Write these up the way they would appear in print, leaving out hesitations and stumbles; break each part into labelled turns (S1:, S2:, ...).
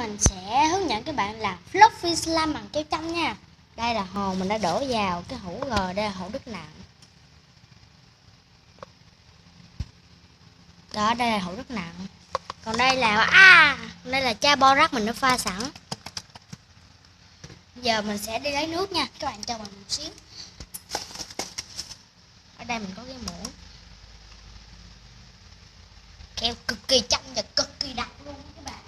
S1: mình sẽ hướng dẫn các bạn làm fluffy slime bằng keo trong nha. Đây là hồ mình đã đổ vào cái hũ rồi, đây là hũ đất nặng. Đó, đây là hũ đất nặng. Còn đây là chai borax mình đã pha sẵn. Giờ mình sẽ đi lấy nước nha. Các bạn cho mình một xíu. Ở đây mình có cái muỗng. Keo cực kỳ trong và cực kỳ đặc luôn các bạn.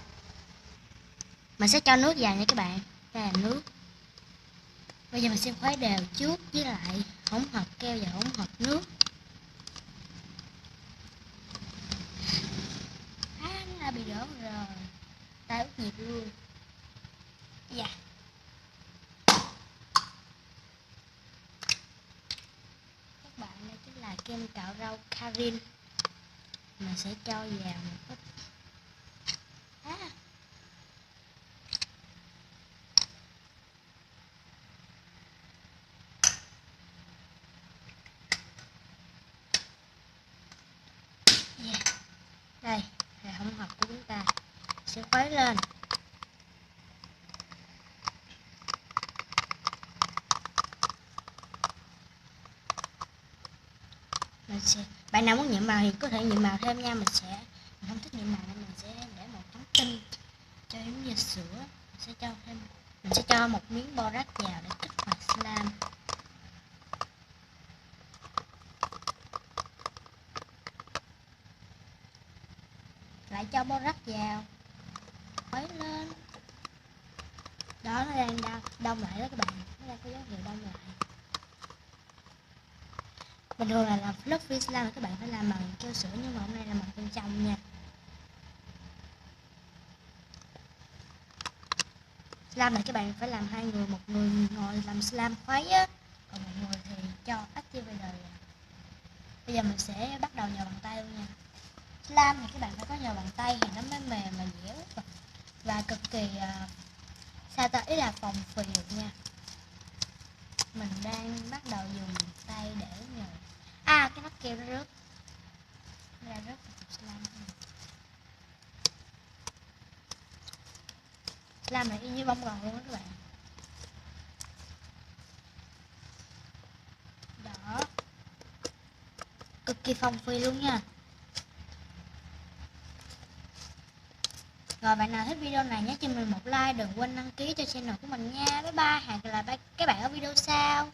S1: Mình sẽ cho nước vào nha các bạn. Đây là nước. Bây giờ mình sẽ khuấy đều trước với lại hỗn hợp keo và hỗn hợp nước. Nó đã bị đổ rồi. Ta ướt nhịp luôn. Dạ. Các bạn, đây chính là kem cạo rau Karin. Mình sẽ cho vào một ít. Đây là hỗn hợp của chúng ta. Sẽ khuấy lên. Bạn nào muốn nhuộm màu thì có thể nhuộm màu thêm nha. Mình không thích nhuộm màu nên mình sẽ để một trắng tinh cho giống như sữa. Mình sẽ cho một miếng borax vào để kích hoạt slime. Lại cho borax vào, khuấy lên. Đó, nó đang đông lại đó các bạn. Nó đang có dấu hiệu đông lại. Bình thường là làm fluffy slime các bạn phải làm bằng keo sữa, nhưng mà hôm nay là bằng keo trong nha. Slime này các bạn phải làm 2 người, một người ngồi làm slime khuấy á, còn một người thì cho activator. Bây giờ mình sẽ bắt đầu nhờ bằng tay luôn nha. Slime thì các bạn phải có nhờ bằng tay thì nó mới mềm và dẻo và cực kỳ ý là phồng phì được nha. Mình đang bắt đầu dùng tay để nhờ. Cái nắp keo nó rớt. Nó ra rớt vào slime. Slime này y như bông gòn luôn đó các bạn. Đó. Cực kỳ phồng phì luôn nha. Rồi, bạn nào thích video này nhớ cho mình một like, đừng quên đăng ký cho channel của mình nha. Bye bye, hẹn gặp lại các bạn ở video sau.